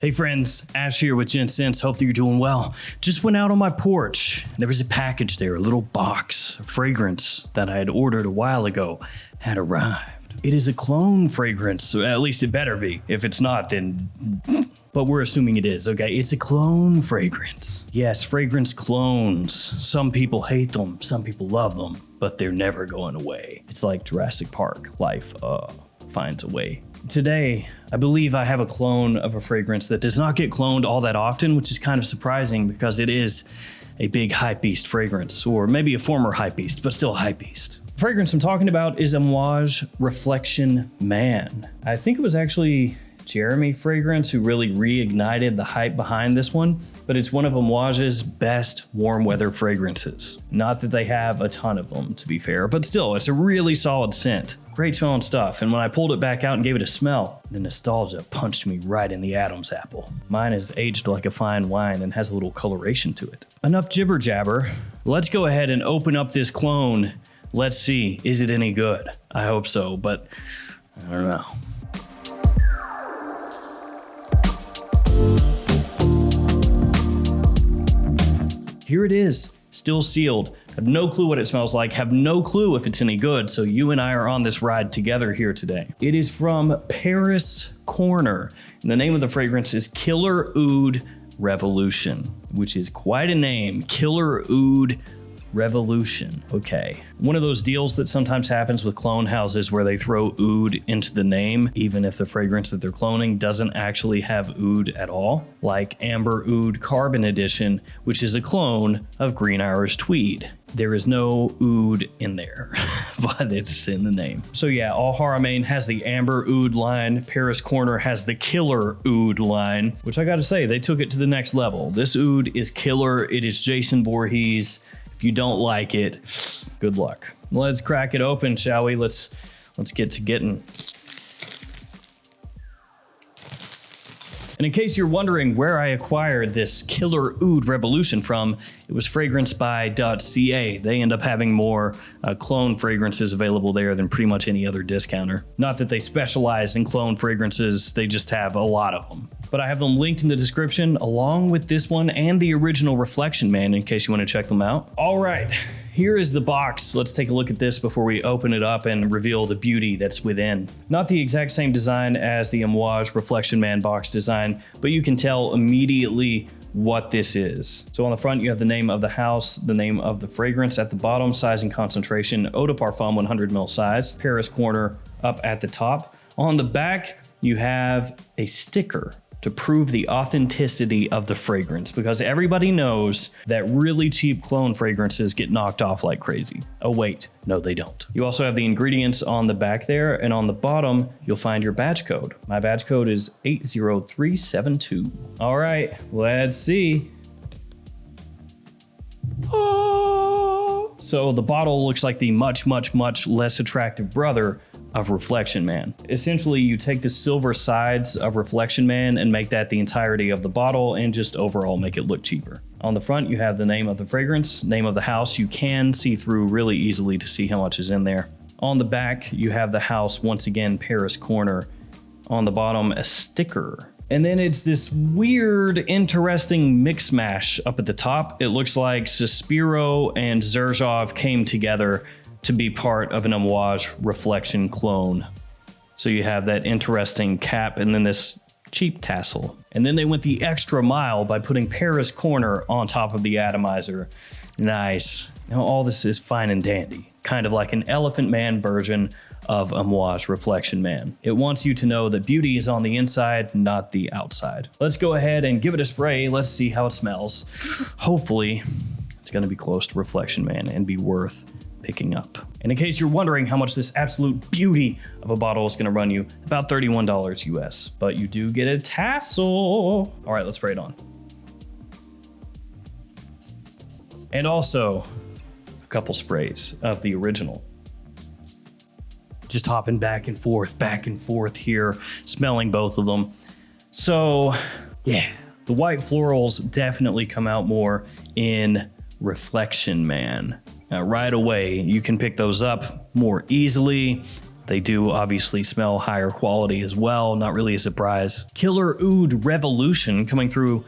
Hey friends, Ash here with Gents. Hope that you're doing well. Just went out on my porch. There was a package there, a little box, a fragrance that I had ordered a while ago had arrived. It is a clone fragrance, so at least it better be. If it's not, then... But we're assuming it is, okay? It's a clone fragrance. Yes, fragrance clones. Some people hate them, some people love them, but they're never going away. It's like Jurassic Park. Life finds a way. Today, I believe I have a clone of a fragrance that does not get cloned all that often, which is kind of surprising because it is a big hypebeast fragrance, or maybe a former hypebeast, but still a hypebeast. The fragrance I'm talking about is Amouage Reflection Man. I think it was actually Jeremy Fragrance who really reignited the hype behind this one, but it's one of Amouage's best warm weather fragrances. Not that they have a ton of them, to be fair, but still, it's a really solid scent. Great smelling stuff, and when I pulled it back out and gave it a smell, the nostalgia punched me right in the Adam's apple. Mine is aged like a fine wine and has a little coloration to it. Enough jibber jabber. Let's go ahead and open up this clone. Let's see, is it any good? I hope so, but I don't know. Here it is, still sealed. Have no clue what it smells like, have no clue if it's any good, so you and I are on this ride together here today. It is from Paris Corner, and the name of the fragrance is Killer Oud Revolution, which is quite a name, Killer Oud Revolution. Okay. One of those deals that sometimes happens with clone houses where they throw oud into the name, even if the fragrance that they're cloning doesn't actually have oud at all, like Amber Oud Carbon Edition, which is a clone of Green Irish Tweed. There is no oud in there, but it's in the name. So yeah, Al Haramain has the Amber Oud line, Paris Corner has the Killer Oud line, which I gotta say, they took it to the next level. This oud is killer, it is Jason Voorhees. If you don't like it, good luck. Let's crack it open, shall we? Let's get to getting. And in case you're wondering where I acquired this Killer Oud Revolution from, it was FragranceBuy.ca. They end up having more clone fragrances available there than pretty much any other discounter. Not that they specialize in clone fragrances, they just have a lot of them. But I have them linked in the description along with this one and the original Reflection Man in case you want to check them out. All right, here is the box. Let's take a look at this before we open it up and reveal the beauty that's within. Not the exact same design as the Amouage Reflection Man box design, but you can tell immediately what this is. So on the front, you have the name of the house, the name of the fragrance at the bottom, size and concentration, Eau de Parfum 100 ml size, Paris Corner up at the top. On the back, you have a sticker to prove the authenticity of the fragrance, because everybody knows that really cheap clone fragrances get knocked off like crazy. Oh wait, no they don't. You also have the ingredients on the back there, and on the bottom, you'll find your batch code. My batch code is 80372. All right, let's see. So the bottle looks like the much less attractive brother of Reflection Man. Essentially, you take the silver sides of Reflection Man and make that the entirety of the bottle and just overall make it look cheaper. On the front, you have the name of the fragrance, name of the house. You can see through really easily to see how much is in there. On the back, you have the house, once again, Paris Corner. On the bottom, a sticker. And then it's this weird, interesting mix mash up at the top. It looks like Suspiro and Xerjoff came together to be part of an Amouage Reflection clone. So you have that interesting cap and then this cheap tassel. And then they went the extra mile by putting Paris Corner on top of the atomizer. Nice. Now all this is fine and dandy, kind of like an Elephant Man version of Amouage Reflection Man. It wants you to know that beauty is on the inside, not the outside. Let's go ahead and give it a spray. Let's see how it smells. Hopefully, it's gonna be close to Reflection Man and be worth picking up. And in case you're wondering how much this absolute beauty of a bottle is gonna run you, about $31 US, but you do get a tassel. All right, let's spray it on. And also a couple sprays of the original. Just hopping back and forth here, smelling both of them. So yeah, the white florals definitely come out more in Reflection Man. Right away, you can pick those up more easily. They do obviously smell higher quality as well, not really a surprise. Killer Oud Revolution coming through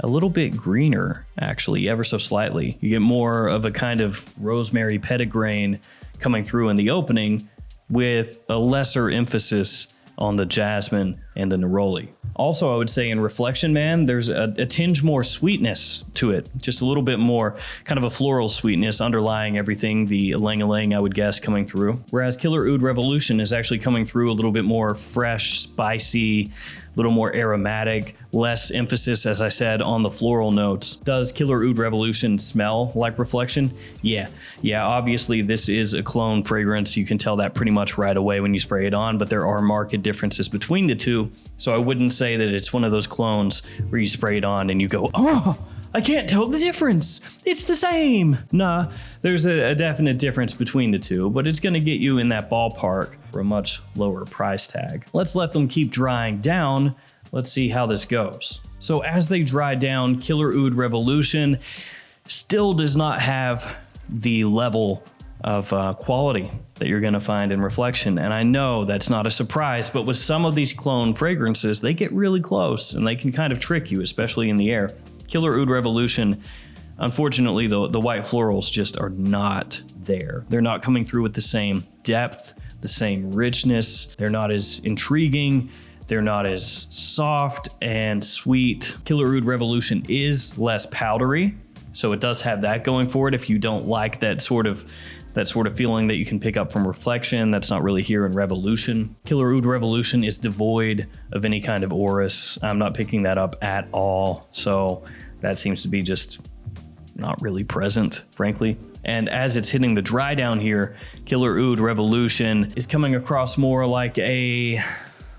a little bit greener, actually, ever so slightly. You get more of a kind of rosemary petitgrain coming through in the opening with a lesser emphasis on the jasmine and the neroli. Also, I would say in Reflection Man, there's a tinge more sweetness to it, just a little bit more kind of a floral sweetness underlying everything, the ylang-ylang, I would guess, coming through. Whereas Killer Oud Revolution is actually coming through a little bit more fresh, spicy, a little more aromatic, less emphasis, as I said, on the floral notes. Does Killer Oud Revolution smell like Reflection? Yeah, obviously this is a clone fragrance. You can tell that pretty much right away when you spray it on, but there are marked differences between the two. So I wouldn't say that it's one of those clones where you spray it on and you go, oh, I can't tell the difference. It's the same. Nah, there's a definite difference between the two, but it's gonna get you in that ballpark for a much lower price tag. Let's let them keep drying down. Let's see how this goes. So as they dry down, Killer Oud Revolution still does not have the level of quality that you're gonna find in Reflection. And I know that's not a surprise, but with some of these clone fragrances, they get really close and they can kind of trick you, especially in the air. Killer Oud Revolution, unfortunately, the white florals just are not there. They're not coming through with the same depth, the same richness. They're not as intriguing. They're not as soft and sweet. Killer Oud Revolution is less powdery, so it does have that going for it. If you don't like that sort of feeling that you can pick up from Reflection, that's not really here in Revolution. Killer Oud Revolution is devoid of any kind of orris. I'm not picking that up at all, so that seems to be just not really present, frankly. And as it's hitting the dry down here, Killer Oud Revolution is coming across more like an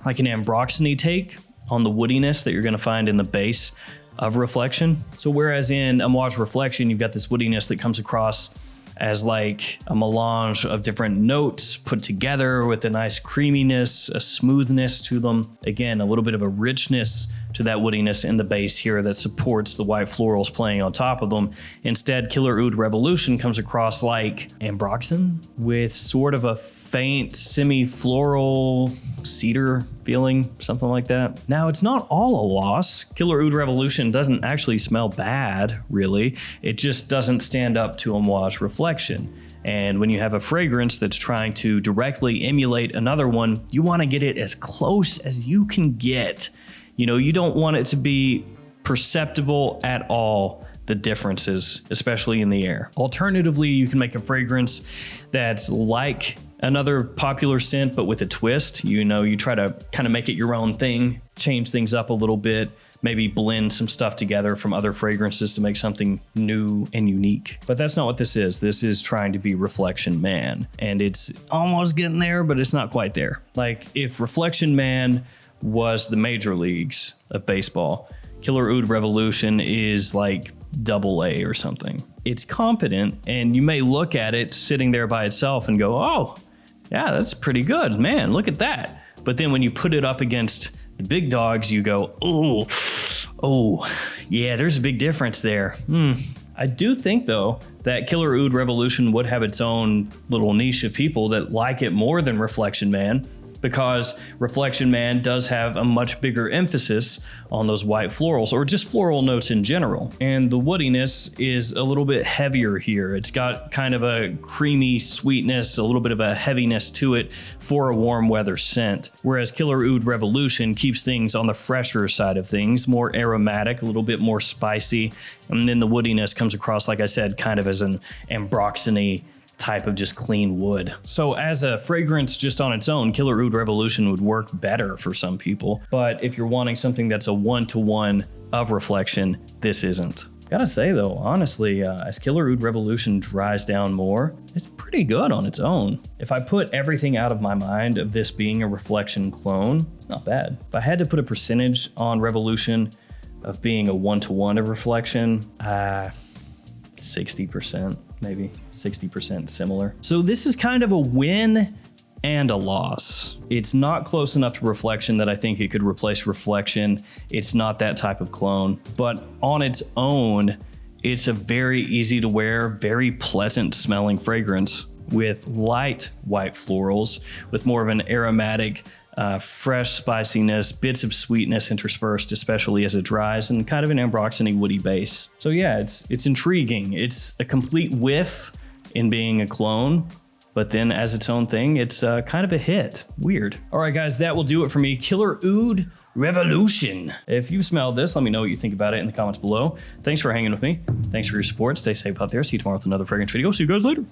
ambroxany take on the woodiness that you're gonna find in the base of Reflection. So whereas in Amouage Reflection, you've got this woodiness that comes across as like a melange of different notes put together with a nice creaminess, a smoothness to them. Again, a little bit of a richness to that woodiness in the base here that supports the white florals playing on top of them. Instead, Killer Oud Revolution comes across like ambroxan with sort of a faint semi-floral cedar feeling, something like that. Now, it's not all a loss. Killer Oud Revolution doesn't actually smell bad, really. It just doesn't stand up to Amouage Reflection. And when you have a fragrance that's trying to directly emulate another one, you want to get it as close as you can get. You know, you don't want it to be perceptible at all, the differences, especially in the air. Alternatively, you can make a fragrance that's like another popular scent, but with a twist. You know, you try to kind of make it your own thing, change things up a little bit, maybe blend some stuff together from other fragrances to make something new and unique. But that's not what this is. This is trying to be Reflection Man. And it's almost getting there, but it's not quite there. Like if Reflection Man was the major leagues of baseball, Killer Oud Revolution is like AA or something. It's competent, and you may look at it sitting there by itself and go, oh, yeah, that's pretty good, man, look at that. But then when you put it up against the big dogs, you go, oh, yeah, there's a big difference there. I do think, though, that Killer Oud Revolution would have its own little niche of people that like it more than Reflection Man, because Reflection Man does have a much bigger emphasis on those white florals, or just floral notes in general. And the woodiness is a little bit heavier here. It's got kind of a creamy sweetness, a little bit of a heaviness to it for a warm weather scent. Whereas Killer Oud Revolution keeps things on the fresher side of things, more aromatic, a little bit more spicy. And then the woodiness comes across, like I said, kind of as an ambroxany type of just clean wood. So as a fragrance just on its own, Killer Oud Revolution would work better for some people. But if you're wanting something that's a one-to-one of Reflection, this isn't. Gotta say though, honestly, as Killer Oud Revolution dries down more, it's pretty good on its own. If I put everything out of my mind of this being a Reflection clone, it's not bad. If I had to put a percentage on Revolution of being a one-to-one of Reflection, 60%, maybe 60% similar. So this is kind of a win and a loss. It's not close enough to Reflection that I think it could replace Reflection. It's not that type of clone, but on its own, it's a very easy to wear, very pleasant smelling fragrance. with light white florals with more of an aromatic, fresh spiciness, bits of sweetness interspersed, especially as it dries, and kind of an ambroxany woody base. So yeah, it's intriguing. It's a complete whiff in being a clone, but then as its own thing, it's kind of a hit. Weird. All right, guys, that will do it for me. Killer Oud Revolution. If you've smelled this, let me know what you think about it in the comments below. Thanks for hanging with me. Thanks for your support. Stay safe out there. See you tomorrow with another fragrance video. See you guys later.